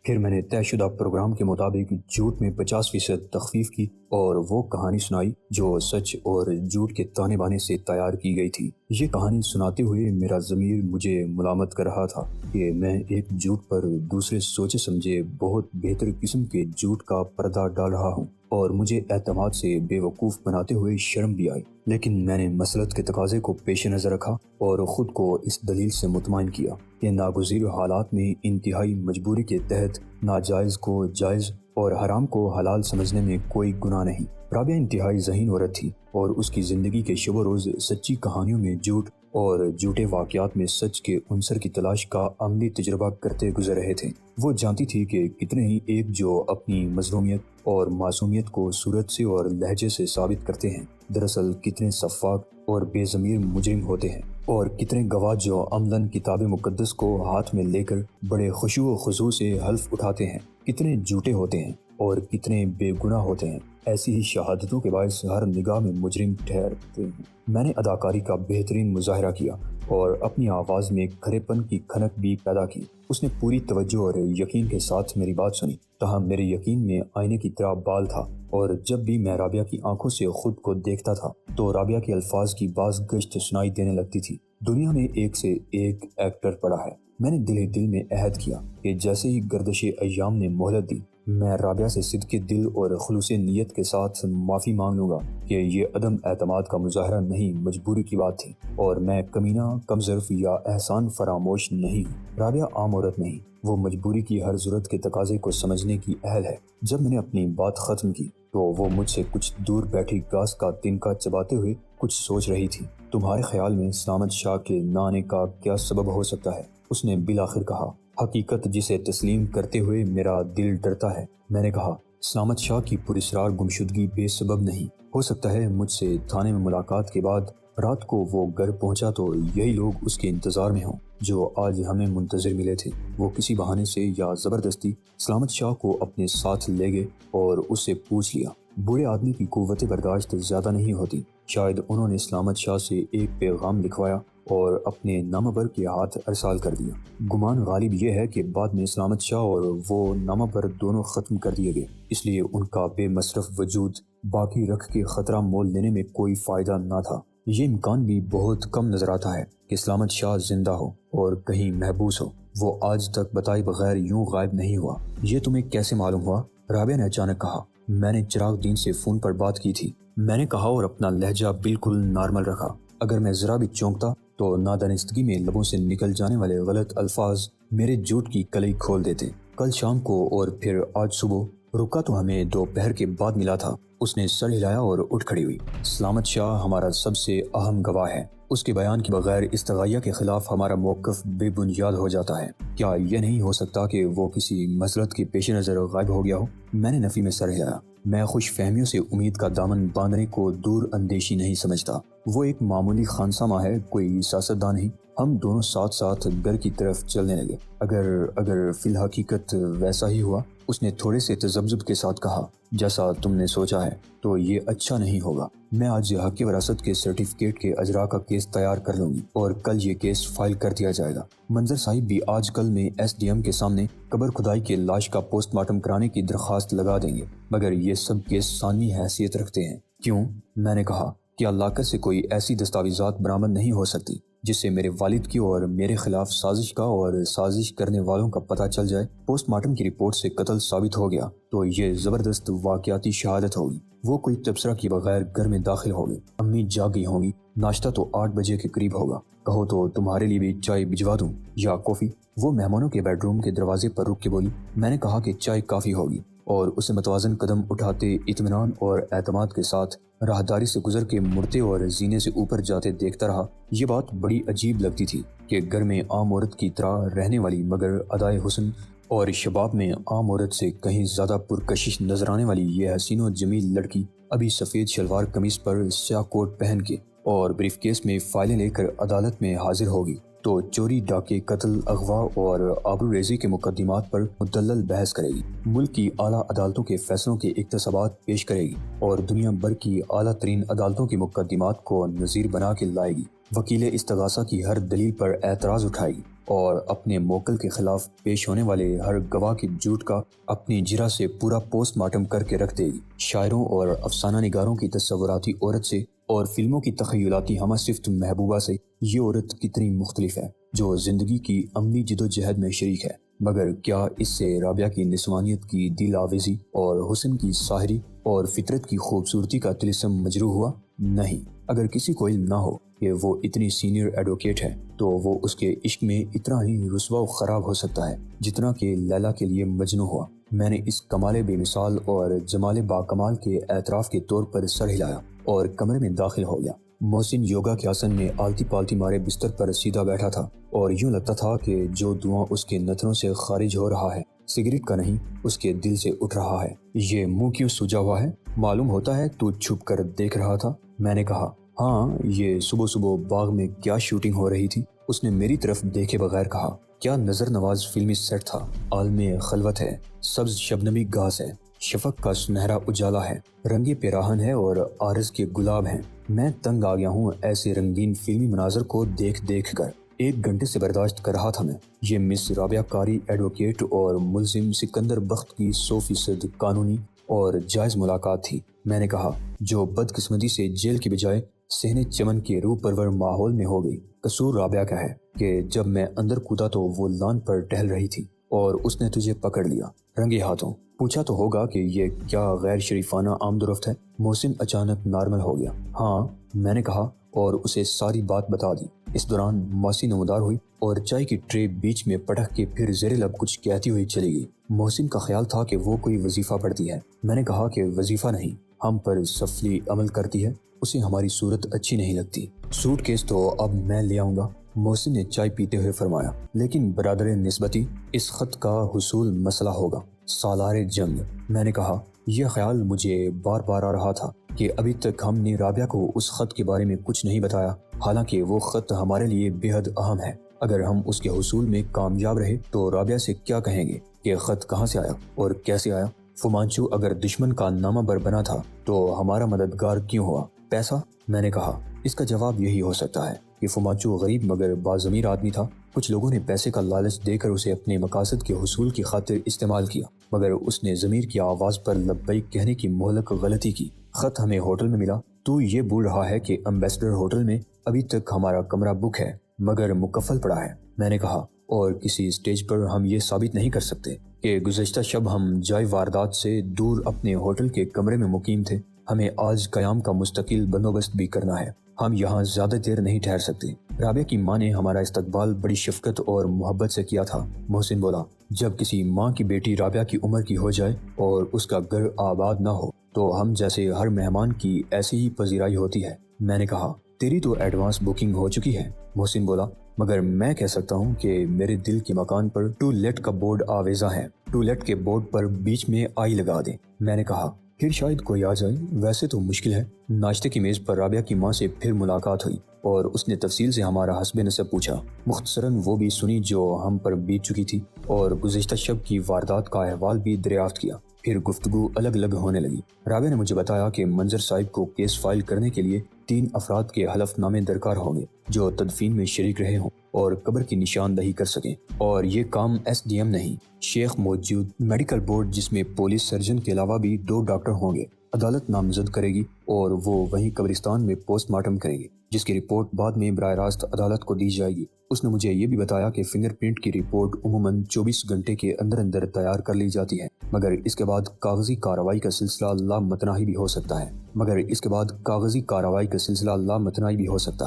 پھر میں نے طے شدہ پروگرام کے مطابق جھوٹ میں 50% تخفیف کی اور وہ کہانی سنائی جو سچ اور جھوٹ کے تانے بانے سے تیار کی گئی تھی۔ یہ کہانی سناتے ہوئے میرا ضمیر مجھے ملامت کر رہا تھا کہ میں ایک جھوٹ پر دوسرے سوچے سمجھے بہت بہتر قسم کے جھوٹ کا پردہ ڈال رہا ہوں، اور مجھے اعتماد سے بے وقوف بناتے ہوئے شرم بھی آئی۔ لیکن میں نے مسلط کے تقاضے کو پیش نظر رکھا اور خود کو اس دلیل سے مطمئن کیا کہ ناگزیر حالات میں انتہائی مجبوری کے تحت ناجائز کو جائز اور حرام کو حلال سمجھنے میں کوئی گناہ نہیں۔ رابعہ انتہائی ذہین عورت تھی اور اس کی زندگی کے شب و روز سچی کہانیوں میں جھوٹ اور جھوٹے واقعات میں سچ کے عنصر کی تلاش کا عملی تجربہ کرتے گزر رہے تھے۔ وہ جانتی تھی کہ کتنے ہی ایک جو اپنی مظلومیت اور معصومیت کو صورت سے اور لہجے سے ثابت کرتے ہیں، دراصل کتنے شفاق اور بے ضمیر مجرم ہوتے ہیں، اور کتنے گواہ جو عملاً کتاب مقدس کو ہاتھ میں لے کر بڑے خشوع و خضوع سے حلف اٹھاتے ہیں، کتنے جھوٹے ہوتے ہیں اور کتنے بے گناہ ہوتے ہیں۔ ایسی ہی شہادتوں کے باعث ہر نگاہ میں مجرم ٹھہرتے ہیں۔ میں نے اداکاری کا بہترین مظاہرہ کیا اور اپنی آواز میں کھرے پن کی کھنک بھی پیدا کی۔ اس نے پوری توجہ اور یقین کے ساتھ میری بات سنی، تاہم میرے یقین میں آئینے کی طرح بال تھا، اور جب بھی میں رابعہ کی آنکھوں سے خود کو دیکھتا تھا تو رابعہ کے الفاظ کی باز گشت سنائی دینے لگتی تھی۔ دنیا میں ایک سے ایک ایکٹر پڑا ہے۔ میں نے دل ہی دل میں عہد کیا کہ جیسے ہی گردش ایام نے مہلت دی، میں رابعہ سے صدق دل اور خلوص نیت کے ساتھ معافی مانگ لوں گا کہ یہ عدم اعتماد کا مظاہرہ نہیں، مجبوری کی بات تھی، اور میں کمینہ، کم ظرف یا احسان فراموش نہیں ہوں۔ رابعہ عام عورت نہیں، وہ مجبوری کی ہر ضرورت کے تقاضے کو سمجھنے کی اہل ہے۔ جب میں نے اپنی بات ختم کی تو وہ مجھ سے کچھ دور بیٹھی گھاس کا تنکا چباتے ہوئے کچھ سوچ رہی تھی۔ تمہارے خیال میں سلامت شاہ کے نہ آنے کا کیا سبب ہو سکتا ہے؟ اس نے بالآخر کہا۔ حقیقت جسے تسلیم کرتے ہوئے میرا دل ڈرتا ہے۔ میں نے کہا، سلامت شاہ کی پراسرار گمشدگی بے سبب نہیں ہو سکتا ہے۔ مجھ سے تھانے میں ملاقات کے بعد رات کو وہ گھر پہنچا تو یہی لوگ اس کے انتظار میں ہوں جو آج ہمیں منتظر ملے تھے۔ وہ کسی بہانے سے یا زبردستی سلامت شاہ کو اپنے ساتھ لے گئے اور اس سے پوچھ لیا۔ بوڑھے آدمی کی قوت برداشت زیادہ نہیں ہوتی، شاید انہوں نے سلامت شاہ سے ایک پیغام لکھوایا اور اپنے نامور کے ہاتھ ارسال کر دیا۔ گمان غالب یہ ہے کہ بعد میں سلامت شاہ اور وہ نامور دونوں ختم کر دیے گئے، اس لیے ان کا بے مصرف وجود باقی رکھ کے خطرہ مول لینے میں کوئی فائدہ نہ تھا۔ یہ امکان بھی بہت کم نظر آتا ہے کہ سلامت شاہ زندہ ہو اور کہیں محبوس ہو۔ وہ آج تک بتائے بغیر یوں غائب نہیں ہوا۔ یہ تمہیں کیسے معلوم ہوا؟ رابعہ نے اچانک کہا۔ میں نے چراغ دین سے فون پر بات کی تھی، میں نے کہا، اور اپنا لہجہ بالکل نارمل رکھا۔ اگر میں ذرا بھی چونکتا تو نادانستگی میں لبوں سے نکل جانے والے غلط الفاظ میرے جھوٹ کی کلئی کھول دیتے۔ کل شام کو اور پھر آج صبح، رکا تو ہمیں دوپہر کے بعد ملا تھا۔ اس نے سر ہلایا اور اٹھ کھڑی ہوئی۔ سلامت شاہ ہمارا سب سے اہم گواہ ہے۔ اس کے بیان کے بغیر استغاثہ کے خلاف ہمارا موقف بے بنیاد ہو جاتا ہے۔ کیا یہ نہیں ہو سکتا کہ وہ کسی مسلط کے پیش نظر غائب ہو گیا ہو؟ میں نے نفی میں سر ہلایا۔ میں خوش فہمیوں سے امید کا دامن باندھنے کو دور اندیشی نہیں سمجھتا۔ وہ ایک معمولی خانسامہ ہے، کوئی سیاستدان نہیں۔ ہم دونوں ساتھ ساتھ گھر کی طرف چلنے لگے۔ اگر فی الحقیقت ویسا ہی ہوا، اس نے تھوڑے سے تذبذب کے ساتھ کہا، جیسا تم نے سوچا ہے تو یہ اچھا نہیں ہوگا۔ میں آج حق وراثت کے سرٹیفکیٹ کے اجراء کا کیس تیار کر لوں گی اور کل یہ کیس فائل کر دیا جائے گا۔ منظر صاحب بھی آج کل میں ایس ڈی ایم کے سامنے قبر کھدائی کے لاش کا پوسٹ مارٹم کرانے کی درخواست لگا دیں گے، مگر یہ سب کیس ثانوی حیثیت رکھتے ہیں۔ کیوں؟ میں نے کہا، کیا لاکر سے کوئی ایسی دستاویزات برآمد نہیں ہو سکتی جس سے میرے والد کی اور میرے خلاف سازش کا اور سازش کرنے والوں کا پتہ چل جائے؟ پوسٹ مارٹم کی رپورٹ سے قتل ثابت ہو گیا تو یہ زبردست واقعاتی شہادت ہوگی۔ وہ کوئی تبصرہ کیے بغیر گھر میں داخل ہوگی۔ امی جاگ گئی ہوں گی۔ ناشتہ تو 8 بجے کے قریب ہوگا۔ کہو تو تمہارے لیے بھی چائے بھجوا دوں یا کافی؟ وہ مہمانوں کے بیڈ روم کے دروازے پر رک کے بولی۔ میں نے کہا کہ چائے کافی ہوگی، اور اسے متوازن قدم اٹھاتے اطمینان اور اعتماد کے ساتھ راہداری سے گزر کے مڑتے اور زینے سے اوپر جاتے دیکھتا رہا۔ یہ بات بڑی عجیب لگتی تھی کہ گھر میں عام عورت کی طرح رہنے والی مگر ادائے حسن اور شباب میں عام عورت سے کہیں زیادہ پرکشش نظر آنے والی یہ حسین و جمیل لڑکی ابھی سفید شلوار قمیص پر سیاہ کوٹ پہن کے اور بریف کیس میں فائلیں لے کر عدالت میں حاضر ہوگی۔ تو چوری، ڈاکے، قتل، اغوا اور آبروریزی کے مقدمات پر مدلل بحث کرے گی، ملک کی اعلیٰ عدالتوں کے فیصلوں کے اقتباسات پیش کرے گی اور دنیا بھر کی اعلیٰ ترین عدالتوں کے مقدمات کو نظیر بنا کے لائے گی، وکیل استغاثہ کی ہر دلیل پر اعتراض اٹھائے گی اور اپنے موکل کے خلاف پیش ہونے والے ہر گواہ کے جھوٹ کا اپنی جرح سے پورا پوسٹ مارٹم کر کے رکھ دے گی۔ شاعروں اور افسانہ نگاروں کی تصوراتی عورت سے اور فلموں کی تخیلاتی ہمہ صفت محبوبہ سے یہ عورت کتنی مختلف ہے، جو زندگی کی عملی جدوجہد میں شریک ہے، مگر کیا اس سے رابعہ کی نسوانیت کی دل آویزی اور حسن کی ساحری اور فطرت کی خوبصورتی کا طلسم مجروح ہوا؟ نہیں۔ اگر کسی کو علم نہ ہو کہ وہ اتنی سینئر ایڈوکیٹ ہے تو وہ اس کے عشق میں اتنا ہی رسوا و خراب ہو سکتا ہے جتنا کہ لیلا کے لیے مجنوں ہوا۔ میں نے اس کمال بے مثال اور جمال با کمال کے اعتراف کے طور پر سر ہلایا اور کمرے میں داخل ہو گیا۔ محسن یوگا کے آسن میں آلتی پالتی مارے بستر پر سیدھا بیٹھا تھا اور یوں لگتا تھا کہ جو دھواں اس کے نتنوں سے خارج ہو رہا ہے سگریٹ کا نہیں، اس کے دل سے اٹھ رہا ہے۔ یہ منہ کیوں سوجا ہوا ہے؟ معلوم ہوتا ہے تو چھپ کر دیکھ رہا تھا؟ میں نے کہا۔ ہاں، یہ صبح صبح باغ میں کیا شوٹنگ ہو رہی تھی؟ اس نے میری طرف دیکھے بغیر کہا۔ کیا نظر نواز فلمی سیٹ تھا، عالم خلوت ہے، سبز شبنمی گھاس ہے، شفق کا سنہرا اجالا ہے، رنگے پیراہن ہے اور عارض کے گلاب ہیں۔ میں تنگ آ گیا ہوں ایسے رنگین فلمی مناظر کو دیکھ دیکھ کر۔ 1 گھنٹے سے برداشت کر رہا تھا میں۔ یہ مس رابعہ قاری ایڈوکیٹ اور ملزم سکندر بخت کی 100% قانونی اور جائز ملاقات تھی۔ میں نے کہا، جو بدقسمتی سے جیل کی بجائے صحن چمن کے روح پرور ماحول میں ہو گئی۔ قصور رابعہ کا ہے کہ جب میں اندر کودا تو وہ لان پر ٹہل رہی تھی اور اس نے تجھے پکڑ لیا رنگے ہاتھوں۔ پوچھا تو ہوگا کہ یہ کیا غیر شریفانہ آمد و رفت ہے؟ محسن اچانک نارمل ہو گیا۔ ہاں، میں نے کہا اور اسے ساری بات بتا دی۔ اس دوران ماسی نمودار ہوئی اور چائے کی ٹرے بیچ میں پٹک کے پھر زیر لب کچھ کہتی ہوئی چلی گئی۔ محسن کا خیال تھا کہ وہ کوئی وظیفہ پڑھتی ہے۔ میں نے کہا کہ وظیفہ نہیں، ہم پر سفلی عمل کرتی ہے، اسے ہماری صورت اچھی نہیں لگتی۔ سوٹ کیس تو اب میں لے آؤں گا، محسن نے چائے پیتے ہوئے فرمایا، لیکن برادر نسبتی اس خط کا حصول مسئلہ ہوگا، سالار جنگ۔ میں نے کہا، یہ خیال مجھے بار بار آ رہا تھا کہ ابھی تک ہم نے رابعہ کو اس خط کے بارے میں کچھ نہیں بتایا، حالانکہ وہ خط ہمارے لیے بے حد اہم ہے۔ اگر ہم اس کے حصول میں کامیاب رہے تو رابعہ سے کیا کہیں گے کہ خط کہاں سے آیا اور کیسے آیا؟ فمانچو اگر دشمن کا نامہ بر بنا تھا تو ہمارا مددگار کیوں ہوا؟ پیسہ؟ میں نے کہا، اس کا جواب یہی ہو سکتا ہے کہ فمانچو غریب مگر باضمیر آدمی تھا۔ کچھ لوگوں نے پیسے کا لالچ دے کر اسے اپنے مقاصد کے حصول کی خاطر استعمال کیا، مگر اس نے ضمیر کی آواز پر لبیک کہنے کی مہلک غلطی کی۔ خط ہمیں ہوٹل میں ملا۔ تو یہ بول رہا ہے کہ امبیسڈر ہوٹل میں ابھی تک ہمارا کمرہ بک ہے مگر مکفل پڑا ہے؟ میں نے کہا، اور کسی سٹیج پر ہم یہ ثابت نہیں کر سکتے کہ گزشتہ شب ہم جائے واردات سے دور اپنے ہوٹل کے کمرے میں مقیم تھے۔ ہمیں آج قیام کا مستقل بندوبست بھی کرنا ہے، ہم یہاں زیادہ دیر نہیں ٹھہر سکتے۔ رابعہ کی ماں نے ہمارا استقبال بڑی شفقت اور محبت سے کیا تھا، محسن بولا۔ جب کسی ماں کی بیٹی رابعہ کی عمر کی ہو جائے اور اس کا گھر آباد نہ ہو تو ہم جیسے ہر مہمان کی ایسی ہی پذیرائی ہوتی ہے۔ میں نے کہا، تیری تو ایڈوانس بکنگ ہو چکی ہے، محسن بولا، مگر میں کہہ سکتا ہوں کہ میرے دل کے مکان پر ٹو لیٹ کا بورڈ آویزاں ہے، ٹو لیٹ کے بورڈ پر بیچ میں آئی لگا دیں۔ میں نے کہا، پھر شاید کوئی آ جائے، ویسے تو مشکل ہے۔ ناشتے کی میز پر رابعہ کی ماں سے پھر ملاقات ہوئی اور اس نے تفصیل سے ہمارا حسب نسب پوچھا، مختصراً وہ بھی سنی جو ہم پر بیت چکی تھی اور گزشتہ شب کی واردات کا احوال بھی دریافت کیا۔ پھر گفتگو الگ الگ ہونے لگی۔ رابعہ نے مجھے بتایا کہ منظر صاحب کو کیس فائل کرنے کے لیے 3 افراد کے حلف نامے درکار ہوں گے جو تدفین میں شریک رہے ہوں اور قبر کی نشاندہی کر سکیں، اور یہ کام ایس ڈی ایم نہیں، شیخ موجود میڈیکل بورڈ جس میں پولیس سرجن کے علاوہ بھی 2 ڈاکٹر ہوں گے، عدالت نامزد کرے گی اور وہ وہیں قبرستان میں پوسٹ مارٹم کریں گے، جس کی رپورٹ بعد میں براہ راست عدالت کو دی جائے گی۔ اس نے مجھے یہ بھی بتایا کہ فنگر پرنٹ کی رپورٹ عموماً 24 گھنٹے کے اندر اندر تیار کر لی جاتی ہے، مگر اس کے بعد کاغذی کارروائی کا سلسلہ لامتناہی بھی ہو سکتا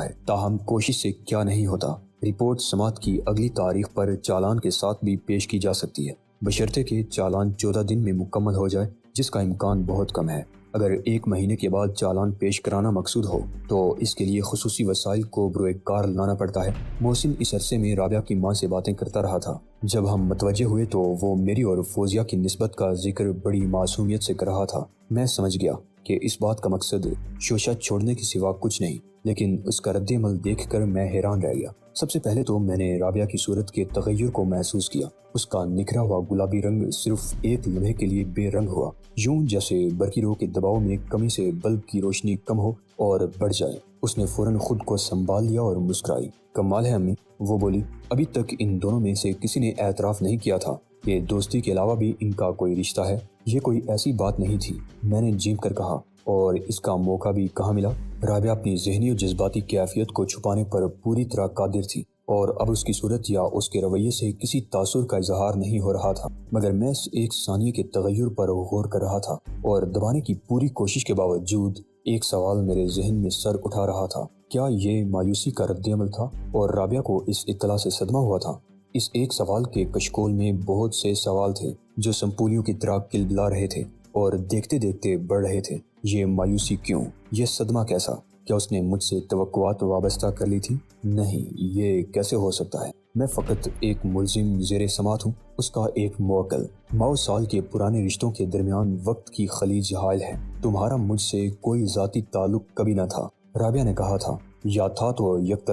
ہے، تاہم کوشش سے کیا نہیں ہوتا۔ رپورٹ سماعت کی اگلی تاریخ پر چالان کے ساتھ بھی پیش کی جا سکتی ہے، بشرطے کہ چالان 14 دن میں مکمل ہو جائے، جس کا امکان بہت کم ہے۔ اگر 1 مہینے کے بعد چالان پیش کرانا مقصود ہو تو اس کے لیے خصوصی وسائل کو بروئے کار لانا پڑتا ہے۔ محسن اس عرصے میں رابعہ کی ماں سے باتیں کرتا رہا تھا۔ جب ہم متوجہ ہوئے تو وہ میری اور فوزیہ کی نسبت کا ذکر بڑی معصومیت سے کر رہا تھا۔ میں سمجھ گیا کہ اس بات کا مقصد شوشہ چھوڑنے کے سوا کچھ نہیں، لیکن اس کا رد عمل دیکھ کر میں حیران رہ گیا۔ سب سے پہلے تو میں نے رابعہ کی صورت کے تغیر کو محسوس کیا۔ اس کا نکھرا ہوا گلابی رنگ صرف ایک لمحے کے لیے بے رنگ ہوا، یوں جیسے برقی رو کے دباؤ میں کمی سے بلب کی روشنی کم ہو اور بڑھ جائے۔ اس نے فوراً خود کو سنبھال لیا اور مسکرائی۔ کمال ہے امی، وہ بولی، ابھی تک ان دونوں میں سے کسی نے اعتراف نہیں کیا تھا کہ دوستی کے علاوہ بھی ان کا کوئی رشتہ ہے۔ یہ کوئی ایسی بات نہیں تھی، میں نے جھینک کر کہا، اور اس کا موقع بھی کہاں ملا؟ رابعہ اپنی ذہنی اور جذباتی کیفیت کو چھپانے پر پوری طرح قادر تھی، اور اب اس کی صورت یا اس کے رویے سے کسی تاثر کا اظہار نہیں ہو رہا تھا، مگر میں اس ایک ثانیے کے تغیر پر غور کر رہا تھا، اور دبانے کی پوری کوشش کے باوجود ایک سوال میرے ذہن میں سر اٹھا رہا تھا۔ کیا یہ مایوسی کا رد عمل تھا اور رابعہ کو اس اطلاع سے صدمہ ہوا تھا؟ اس ایک سوال کے کشکول میں بہت سے سوال تھے جو سنپولیوں کی طرح کلبلا رہے تھے اور دیکھتے دیکھتے بڑھ رہے تھے۔ یہ مایوسی کیوں؟ یہ صدمہ کیسا؟ کیا اس نے مجھ سے توقعات وابستہ کر لی تھی؟ نہیں، یہ کیسے ہو سکتا ہے؟ میں فقط ایک ملزم زیر سماعت ہوں، اس کا ایک موکل۔ ماؤ سال کے پرانے رشتوں کے درمیان وقت کی خلیج حائل ہے۔ تمہارا مجھ سے کوئی ذاتی تعلق کبھی نہ تھا، رابعہ نے کہا تھا۔ یا تھا تو یک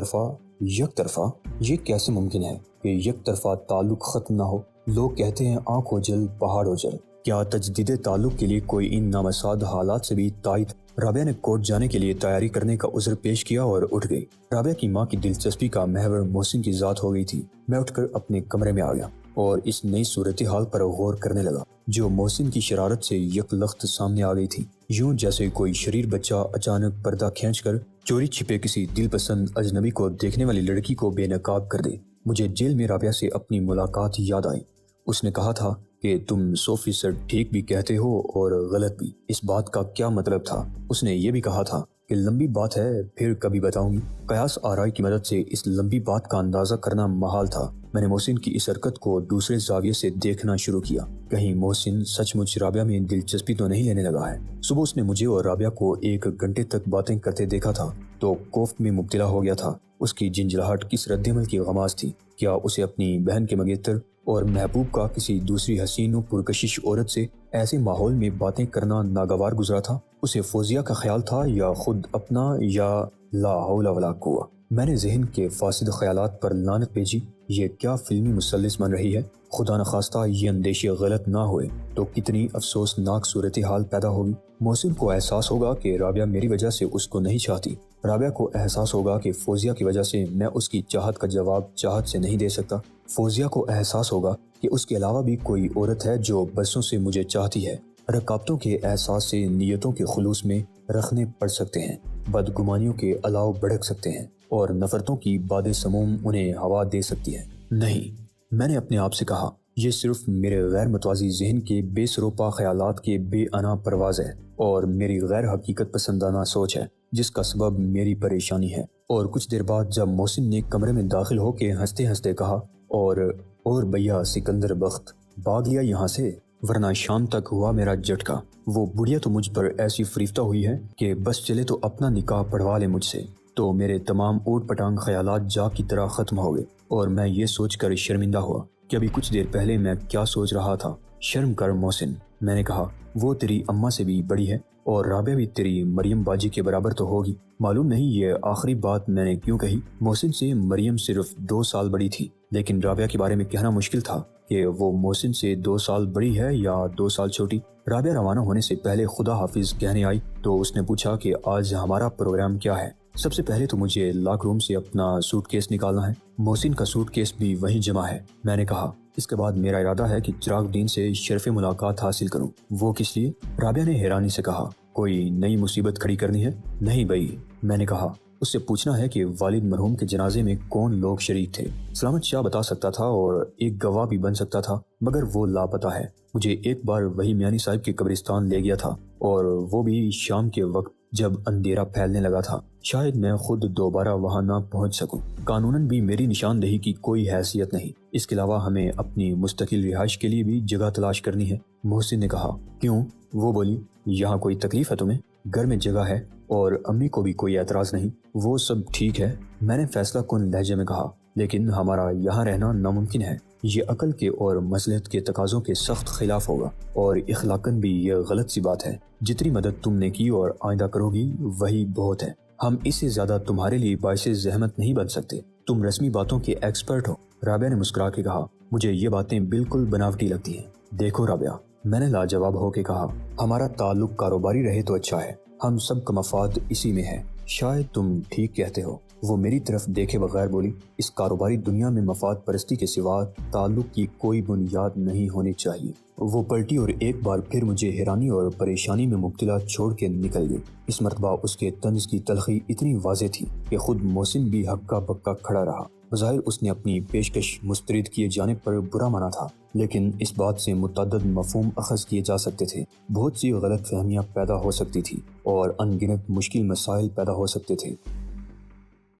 طرفہ؟ یہ کیسے ممکن ہے کہ یک طرفہ تعلق ختم نہ ہو؟ لوگ کہتے ہیں آنکھ ہو جل پہاڑ ہو جل۔ کیا تجدید تعلق کے لیے کوئی ان نامساعد حالات سے بھی تائید؟ رابعہ نے کورٹ جانے کے لیے تیاری کرنے کا عذر پیش کیا اور اٹھ گئی۔ رابعہ کی ماں کی دلچسپی کا محور محسن کی ذات ہو گئی تھی۔ میں اٹھ کر اپنے کمرے میں آ گیا اور اس نئی صورتحال پر غور کرنے لگا جو محسن کی شرارت سے یک لخت سامنے آ گئی تھی، یوں جیسے کوئی شریر بچہ اچانک پردہ کھینچ کر چوری چھپے کسی دل پسند اجنبی کو دیکھنے والی لڑکی کو بے نقاب کر دے۔ مجھے جیل میں رابعہ سے اپنی ملاقات یاد آئی۔ اس نے کہا تھا کہ تم 100% ٹھیک بھی کہتے ہو اور غلط بھی۔ اس بات کا کیا مطلب تھا؟ اس نے یہ بھی کہا تھا کہ لمبی بات ہے، پھر کبھی بتاؤں گی۔ قیاس آرائی کی مدد سے اس لمبی بات کا اندازہ کرنا محال تھا۔ میں نے محسن کی اس حرکت کو دوسرے زاویے سے دیکھنا شروع کیا۔ کہیں محسن سچ مچ رابعہ میں دلچسپی تو نہیں لینے لگا ہے؟ صبح اس نے مجھے اور رابعہ کو 1 گھنٹے تک باتیں کرتے دیکھا تھا تو کوفت میں مبتلا ہو گیا تھا۔ اس کی جھنجھلاہٹ کس رد عمل کی غماز تھی؟ کیا اسے اپنی بہن کے منگیتر اور محبوب کا کسی دوسری حسین و پرکشش عورت سے ایسے ماحول میں باتیں کرنا ناگوار گزرا تھا؟ اسے فوزیہ کا خیال تھا یا خود اپنا، یا لا حول ولا قوہ؟ میں نے ذہن کے فاسد خیالات پر لعنت بھیجی۔ یہ کیا فلمی مثلث بن رہی ہے؟ خدا نخواستہ یہ اندیشے غلط نہ ہوئے تو کتنی افسوسناک صورتحال پیدا ہوگی۔ محسن کو احساس ہوگا کہ رابعہ میری وجہ سے اس کو نہیں چاہتی۔ رابعہ کو احساس ہوگا کہ فوزیہ کی وجہ سے میں اس کی چاہت کا جواب چاہت سے نہیں دے سکتا۔ فوزیہ کو احساس ہوگا کہ اس کے علاوہ بھی کوئی عورت ہے جو برسوں سے مجھے چاہتی ہے۔ رکاوٹوں کے احساس سے نیتوں کے خلوص میں رخنے پڑ سکتے ہیں، بدگمانیوں کے الاؤ بھڑک سکتے ہیں، اور نفرتوں کی باد سموم انہیں ہوا دے سکتی ہے۔ نہیں، میں نے اپنے آپ سے کہا، یہ صرف میرے غیر متوازی ذہن کے بے سروپا خیالات کے بے انا پرواز ہے اور میری غیر حقیقت پسندانہ سوچ ہے جس کا سبب میری پریشانی ہے۔ اور کچھ دیر بعد جب محسن نے کمرے میں داخل ہو کے ہنستے ہنستے کہا، اور بھیا سکندر بخت بھاگ لیا یہاں سے، ورنہ شام تک ہوا میرا جھٹکا۔ وہ بڑھیا تو مجھ پر ایسی فریفتہ ہوئی ہے کہ بس چلے تو اپنا نکاح پڑھوا لے مجھ سے۔ تو میرے تمام اوٹ پٹانگ خیالات جا کی طرح ختم ہو گئے اور میں یہ سوچ کر شرمندہ ہوا کہ ابھی کچھ دیر پہلے میں کیا سوچ رہا تھا۔ شرم کر محسن، میں نے کہا، وہ تیری اماں سے بھی بڑی ہے اور رابعہ بھی تیری مریم باجی کے برابر تو ہوگی۔ معلوم نہیں یہ آخری بات میں نے کیوں کہی۔ محسن سے مریم صرف 2 سال بڑی تھی، لیکن رابعہ کے بارے میں کہنا مشکل تھا کہ وہ محسن سے 2 سال بڑی ہے یا 2 سال چھوٹی۔ رابعہ روانہ ہونے سے پہلے خدا حافظ کہنے آئی تو اس نے پوچھا کہ آج ہمارا پروگرام کیا ہے۔ سب سے پہلے تو مجھے لاک روم سے اپنا سوٹ کیس نکالنا ہے، محسن کا سوٹ کیس بھی وہیں جمع ہے، میں نے کہا۔ اس کے بعد میرا ارادہ ہے کہ چراغ الدین سے شرف ملاقات حاصل کروں۔ وہ کس لیے؟ رابعہ نے حیرانی سے کہا۔ کوئی نئی مصیبت کھڑی کرنی ہے؟ نہیں بھائی، میں نے کہا۔ اس سے پوچھنا ہے کہ والد مرحوم کے جنازے میں کون لوگ شریک تھے۔ سلامت شاہ بتا سکتا تھا اور ایک گواہ بھی بن سکتا تھا، مگر وہ لاپتہ ہے۔ مجھے ایک بار وہی میانی صاحب کے قبرستان لے گیا تھا، اور وہ بھی شام کے وقت جب اندھیرا پھیلنے لگا تھا۔ شاید میں خود دوبارہ وہاں نہ پہنچ سکوں۔ قانوناً بھی میری نشاندہی کی کوئی حیثیت نہیں۔ اس کے علاوہ ہمیں اپنی مستقل رہائش کے لیے بھی جگہ تلاش کرنی ہے۔ محسن نے کہا۔ کیوں؟ وہ بولی، یہاں کوئی تکلیف ہے تمہیں؟ گھر میں جگہ ہے اور امی کو بھی کوئی اعتراض نہیں۔ وہ سب ٹھیک ہے، میں نے فیصلہ کن لہجے میں کہا، لیکن ہمارا یہاں رہنا ناممکن ہے۔ یہ عقل کے اور مصلحت کے تقاضوں کے سخت خلاف ہوگا، اور اخلاقاً بھی یہ غلط سی بات ہے۔ جتنی مدد تم نے کی اور آئندہ کرو گی وہی بہت ہے۔ ہم اس سے زیادہ تمہارے لیے باعث زحمت نہیں بن سکتے۔ تم رسمی باتوں کے ایکسپرٹ ہو۔ رابعہ نے مسکرا کے کہا، مجھے یہ باتیں بالکل بناوٹی لگتی ہیں۔ دیکھو رابعہ، میں نے لاجواب ہو کے کہا، ہمارا تعلق کاروباری رہے تو اچھا ہے، ہم سب کا مفاد اسی میں ہے۔ شاید تم ٹھیک کہتے ہو، وہ میری طرف دیکھے بغیر بولی۔ اس کاروباری دنیا میں مفاد پرستی کے سوا تعلق کی کوئی بنیاد نہیں ہونی چاہیے۔ وہ پلٹی اور ایک بار پھر مجھے حیرانی اور پریشانی میں مبتلا چھوڑ کے نکل گئی۔ اس مرتبہ اس کے طنز کی تلخی اتنی واضح تھی کہ خود محسن بھی ہکا بکا کھڑا رہا۔ بظاہر اس نے اپنی پیشکش مسترد کیے جانے پر برا مانا تھا، لیکن اس بات سے متعدد مفہوم اخذ کیے جا سکتے تھے۔ بہت سی غلط فہمیاں پیدا ہو سکتی تھی اور ان گنت مشکل مسائل پیدا ہو سکتے تھے۔